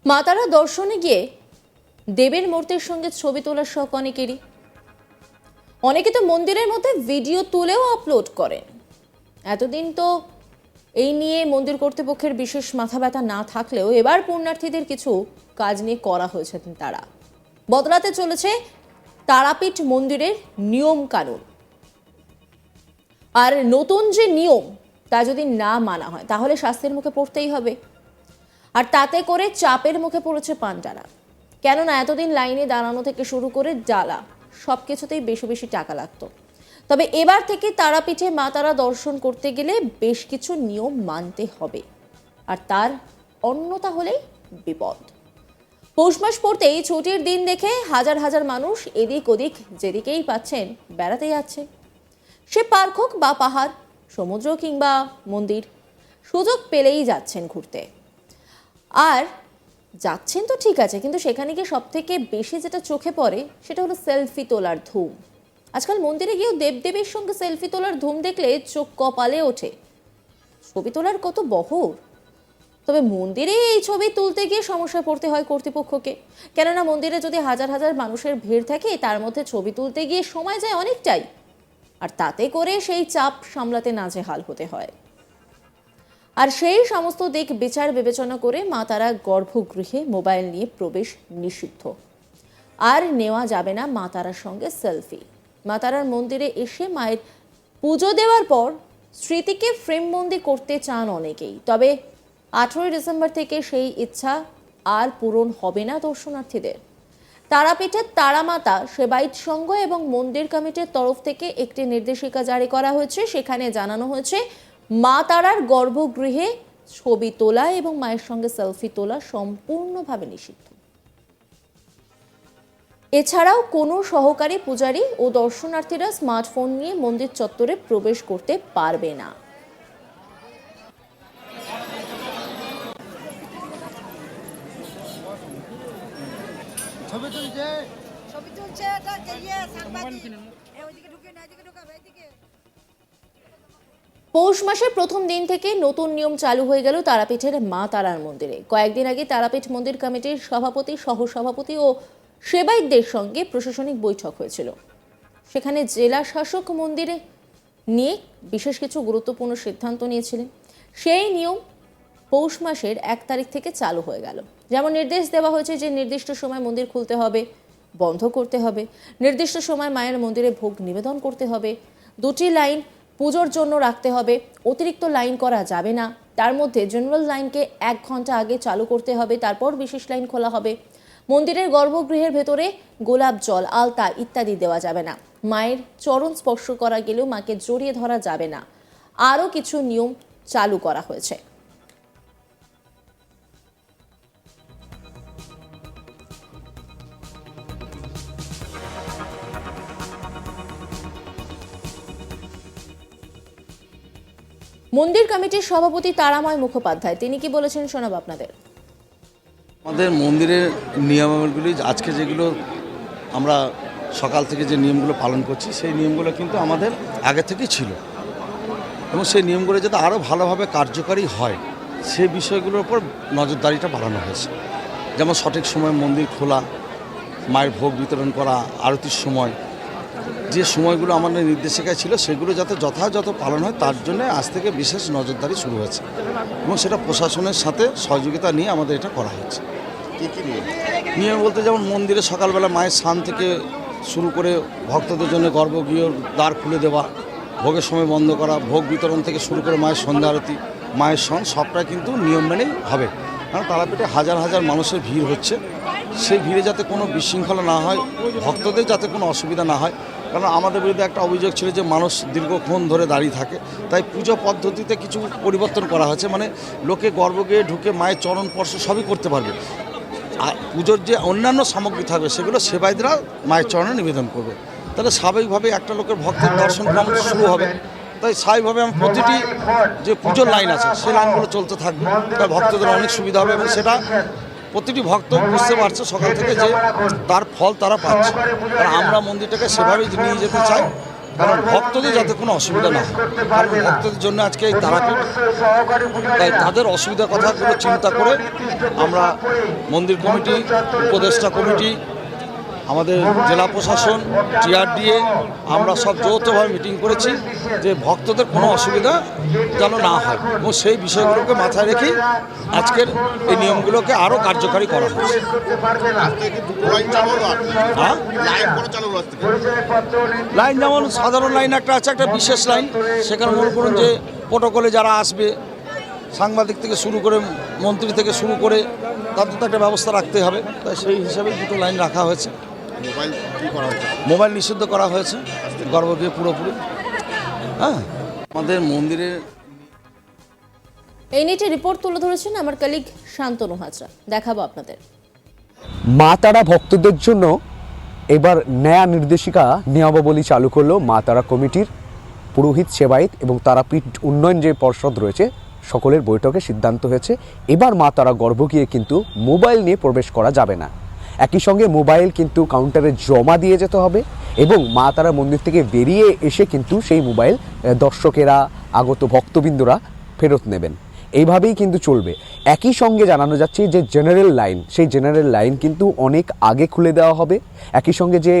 মা তারা দর্শনে গিয়ে দেবের মূর্তির সঙ্গে ছবি তোলার শখ অনেকেরই। অনেকে তো মন্দিরের মধ্যে ভিডিও তুলেও আপলোড করেন। এতদিন তো এই নিয়ে মন্দির কর্তৃপক্ষের বিশেষ মাথা ব্যথা না থাকলেও এবার পুণ্যার্থীদের কিছু কাজ নিয়ে করা হয়েছে। তারা বদলাতে চলেছে তারাপীঠ মন্দিরের নিয়ম কানুন। আর নতুন যে নিয়ম তা যদি না মানা হয় তাহলে শাস্তির মুখে পড়তেই হবে। আর তাতে করে চাপের মুখে পড়েছে পান্ডারা। কেননা এতদিন লাইনে দাঁড়ানো থেকে শুরু করে জ্বালা সবকিছুতেই বেশি বেশি টাকা লাগতো। তবে এবার থেকে তারাপীঠে মা তারা দর্শন করতে গেলে বেশ কিছু নিয়ম মানতে হবে, আর তার অন্যতা হলেই বিপদ। পৌষ মাস পড়তেই ছুটির দিন দেখে হাজার হাজার মানুষ এদিক ওদিক যেদিকেই পাচ্ছেন বেড়াতে যাচ্ছে। সে পার্ক হোক বা পাহাড়, সমুদ্র কিংবা মন্দির, সুযোগ পেলেই যাচ্ছেন ঘুরতে। আর যাচ্ছেন তো ঠিক আছে, কিন্তু সেখানে গিয়ে সব থেকে বেশি যেটা চোখে পড়ে সেটা হলো সেলফি তোলার ধুম। আজকাল মন্দিরে গিয়েও দেবদেবীর সঙ্গে সেলফি তোলার ধুম দেখলে চোখ কপালে ওঠে। ছবি তোলার কত বহর। তবে মন্দিরে এই ছবি তুলতে গিয়ে সমস্যায় পড়তে হয় কর্তৃপক্ষকে। কেননা মন্দিরে যদি হাজার হাজার মানুষের ভিড় থাকে তার মধ্যে ছবি তুলতে গিয়ে সময় যায় অনেকটাই, আর তাতে করে সেই চাপ সামলাতে নাজেহাল হতে হয়। আর সেই সমস্ত দিক বিচার বিবেচনা করে মা তারা গর্ভগৃহে মোবাইল নিয়ে প্রবেশ নিষিদ্ধ। আর নেওয়া যাবে না মা তারার সঙ্গে সেলফি। মা তারার মন্দিরে এসে মায়ের পুজো দেওয়ার পর স্মৃতিকে ফ্রেমবন্দি করতে চান অনেকেই। তবে 18 ডিসেম্বর থেকে সেই ইচ্ছা আর পূরণ হবে না দর্শনার্থীদের। তারাপীঠের তারামাতা সেবায়িত সংঘ এবং মন্দির কমিটির তরফ থেকে একটি নির্দেশিকা জারি করা হয়েছে। সেখানে জানানো হয়েছে মা তারার গর্ভগৃহে ছবি তোলা এবং মায়ের সঙ্গে সেলফি তোলা সম্পূর্ণভাবে নিষিদ্ধ। এছাড়াও কোনো সহকারী পূজারী ও দর্শনার্থীরা স্মার্টফোন নিয়ে মন্দির চত্বরে প্রবেশ করতে পারবে না। পৌষ মাসের প্রথম দিন থেকে নতুন নিয়ম চালু হয়ে গেল তারাপীঠের মা তারার মন্দিরে। কয়েকদিন আগে তারাপীঠ মন্দির কমিটির সভাপতি, সহসভাপতি ও সেবায়িতদের সঙ্গে প্রশাসনিক বৈঠক হয়েছিল। সেখানে জেলা শাসক মন্দিরে নিয়ে বিশেষ কিছু গুরুত্বপূর্ণ সিদ্ধান্ত নিয়েছিলেন। সেই নিয়ম পৌষ মাসের 1 তারিখ থেকে চালু হয়ে গেল। যেমন নির্দেশ দেওয়া হয়েছে যে নির্দিষ্ট সময় মন্দির খুলতে হবে, বন্ধ করতে হবে, নির্দিষ্ট সময় মায়ের মন্দিরে ভোগ নিবেদন করতে হবে, 2টি লাইন পুজোর জন্য রাখতে হবে, অতিরিক্ত লাইন করা যাবে না, তার মধ্যে জেনারেল লাইনকে 1 ঘন্টা আগে চালু করতে হবে, তারপর বিশেষ লাইন খোলা হবে। মন্দিরের গর্ভগৃহের ভেতরে গোলাপ জল, আলতা ইত্যাদি দেওয়া যাবে না। মায়ের চরণ স্পর্শ করা গেলেও মাকে জড়িয়ে ধরা যাবে না। আরও কিছু নিয়ম চালু করা হয়েছে। মন্দির কমিটির সভাপতি তারাময় মুখোপাধ্যায় তিনি কি বলেছেন শোনাব আপনাদের। আমাদের মন্দিরের নিয়মাবলীগুলি আজকে যেগুলো আমরা সকাল থেকে যে নিয়মগুলো পালন করছি সেই নিয়মগুলো কিন্তু আমাদের আগে থেকেই ছিল, এবং সেই নিয়মগুলো যাতে আরও ভালোভাবে কার্যকারী হয় সেই বিষয়গুলোর উপর নজরদারিটা বাড়ানো হয়েছে। যেমন সঠিক সময় মন্দির খোলা, মায়ের ভোগ বিতরণ করা, আরতির সময়, যে সময়গুলো আমাদের নির্দেশিকায় ছিল সেগুলো যাতে যথাযথ পালন হয় তার জন্য আজ থেকে বিশেষ নজরদারি শুরু হয়েছে, এবং সেটা প্রশাসনের সাথে সহযোগিতা নিয়ে আমাদের এটা করা হচ্ছে। কী কী নিয়ম বলতে, যেমন মন্দিরে সকালবেলা মায়ের স্নান থেকে শুরু করে ভক্তদের জন্য গর্ভগৃহ দ্বার খুলে দেওয়া, ভোগের সময় বন্ধ করা, ভোগ বিতরণ থেকে শুরু করে মায়ের সন্ধ্যা আরতি, মায়ের সন, সবটা কিন্তু নিয়ম মেনেই হবে। কারণ তারাপীঠে হাজার হাজার মানুষের ভিড় হচ্ছে, সেই ভিড়ে যাতে কোনো বিশৃঙ্খলা না হয়, ভক্তদের যাতে কোনো অসুবিধা না হয়। কারণ আমাদের বিরুদ্ধে একটা অভিযোগ ছিল যে মানুষ দীর্ঘক্ষণ ধরে দাঁড়িয়ে থাকে, তাই পুজো পদ্ধতিতে কিছু পরিবর্তন করা হয়েছে। মানে লোকে গর্ভগৃহে ঢুকে মায়ের চরণ স্পর্শ সবই করতে পারবে, আর পুজোর যে অন্যান্য সামগ্রী থাকবে সেগুলো সেবায়িতরা মায়ের চরণে নিবেদন করবে। তাহলে স্বাভাবিকভাবে একটা লোকের ভক্তের দর্শন শুরু হবে। তাই স্বাভাবিকভাবে আমি প্রতিটি যে পুজোর লাইন আছে সেই লাইনগুলো চলতে থাকবে, তাই ভক্তদের অনেক সুবিধা হবে, এবং সেটা প্রতিটি ভক্ত বুঝতে পারছে সকাল থেকে যে তার ফল তারা পাচ্ছে। কারণ আমরা মন্দিরটাকে সেভাবেই নিয়ে যেতে চাই, কারণ ভক্তদের যাতে কোনো অসুবিধা না হয়, কারণ ভক্তদের জন্য আজকে এই তারাপীঠ, তাই তাদের অসুবিধার কথাগুলো চিন্তা করে আমরা মন্দির কমিটি, উপদেষ্টা কমিটি, আমাদের জেলা প্রশাসন, টিআরডিএ, আমরা সব যৌথভাবে মিটিং করেছি যে ভক্তদের কোনো অসুবিধা যেন না হয়, এবং সেই বিষয়গুলোকে মাথায় রেখে আজকের এই নিয়মগুলোকে আরও কার্যকারী করা হচ্ছে। হ্যাঁ, লাইন যেমন সাধারণ লাইন একটা আছে, একটা বিশেষ লাইন, সেখানে মনে করুন যে প্রোটোকলে যারা আসবে, সাংবাদিক থেকে শুরু করে মন্ত্রী থেকে শুরু করে, তাদের তো একটা ব্যবস্থা রাখতে হবে, তাই সেই হিসাবে দুটো লাইন রাখা হয়েছে। মোবাইল নিষিদ্ধ করা হয়েছে গর্ভগৃহে পুরোপুরি। হ্যাঁ, আমাদের মন্দিরের এই নিয়ে একটি রিপোর্ট তুলে ধরেছেন আমার কলিগ শান্তনু হাজরা, দেখাবো আপনাদের। মা তারা ভক্তদের জন্য এবার নয়া নির্দেশিকা নিয়মাবলী চালু করলো মা তারা কমিটির পুরোহিত, সেবায়েত এবং তারাপীঠ উন্নয়ন যে পর্ষদ রয়েছে সকলের বৈঠকে সিদ্ধান্ত হয়েছে এবার মা তারা গর্ভগৃহে কিন্তু মোবাইল নিয়ে প্রবেশ করা যাবে না। একই সঙ্গে মোবাইল কিন্তু কাউন্টারে জমা দিয়ে যেতে হবে এবং মা তারা মন্দির থেকে বেরিয়ে এসে কিন্তু সেই মোবাইল দর্শকেরা, আগত ভক্তবৃন্দরা ফেরত নেবেন। এইভাবেই কিন্তু চলবে। একই সঙ্গে জানানো যাচ্ছে যে জেনারেল লাইন, সেই জেনারেল লাইন কিন্তু অনেক আগে খুলে দেওয়া হবে। একই সঙ্গে যে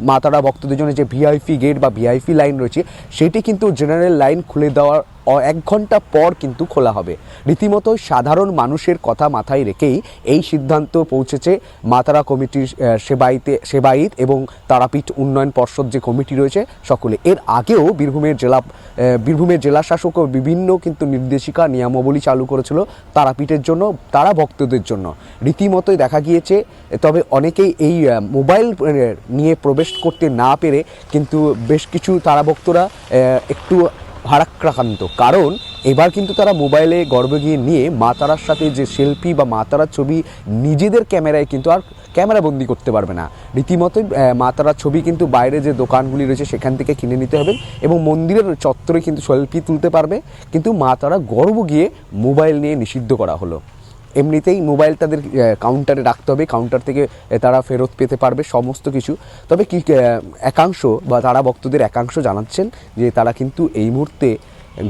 মা তারা ভক্তদের জন্য যে ভিআইপি গেট বা ভিআইপি লাইন রয়েছে সেটি কিন্তু জেনারেল লাইন খুলে দেওয়ার 1 ঘন্টা পর কিন্তু খোলা হবে। রীতিমতো সাধারণ মানুষের কথা মাথায় রেখেই এই সিদ্ধান্ত পৌঁছেছে মা তারা কমিটির সেবায়েত এবং তারাপীঠ উন্নয়ন পর্ষদ যে কমিটি রয়েছে সকলে। এর আগেও বীরভূমের জেলা শাসকও বিভিন্ন কিন্তু নির্দেশিকা, নিয়মাবলী চালু করেছিল তারাপীঠের জন্য, তারা ভক্তদের জন্য। রীতিমতোই দেখা গিয়েছে, তবে অনেকেই এই মোবাইল নিয়ে প্রবেশ করতে না পেরে কিন্তু বেশ কিছু তারা ভক্তরা একটু ভারাক্রান্ত, কারণ এবার কিন্তু তারা মোবাইলে গর্ভগৃহে নিয়ে মা তারার সাথে যে সেলফি বা মা তারার ছবি নিজেদের ক্যামেরায় কিন্তু আর ক্যামেরা বন্দি করতে পারবে না। রীতিমতোই মা তারার ছবি কিন্তু বাইরে যে দোকানগুলি রয়েছে সেখান থেকে কিনে নিতে হবে এবং মন্দিরের চত্বরে কিন্তু সেলফি তুলতে পারবে, কিন্তু মা তারা গর্ভগৃহে মোবাইল নিয়ে নিষিদ্ধ করা হলো। এমনিতেই মোবাইল তাদের কাউন্টারে রাখতে হবে, কাউন্টার থেকে তারা ফেরত পেতে পারবে সমস্ত কিছু। তবে কি একাংশ বা তারা ভক্তদের একাংশ জানাচ্ছেন যে তারা কিন্তু এই মুহূর্তে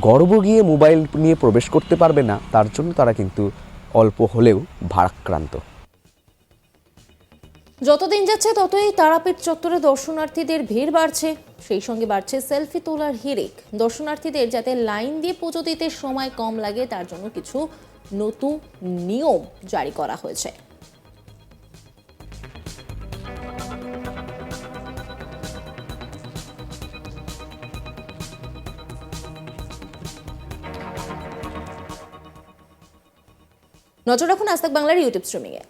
গর্ভগৃহে মোবাইল নিয়ে প্রবেশ করতে পারবে না, তার জন্য তারা কিন্তু অল্প হলেও ভারাক্রান্ত। যতদিন যাচ্ছে ততই তারাপীঠ চত্বরে দর্শনার্থীদের ভিড় বাড়ছে, সেই সঙ্গে বাড়ছে সেলফি তোলার হিড়িক। দর্শনার্থীদের যাতে লাইন দিয়ে পুজো দিতে সময় কম লাগে তার জন্য কিছু নতুন নিয়ম জারি করা হয়েছে। নজর রাখুন আজ তাক বাংলার ইউটিউব স্ট্রিমিংয়ে।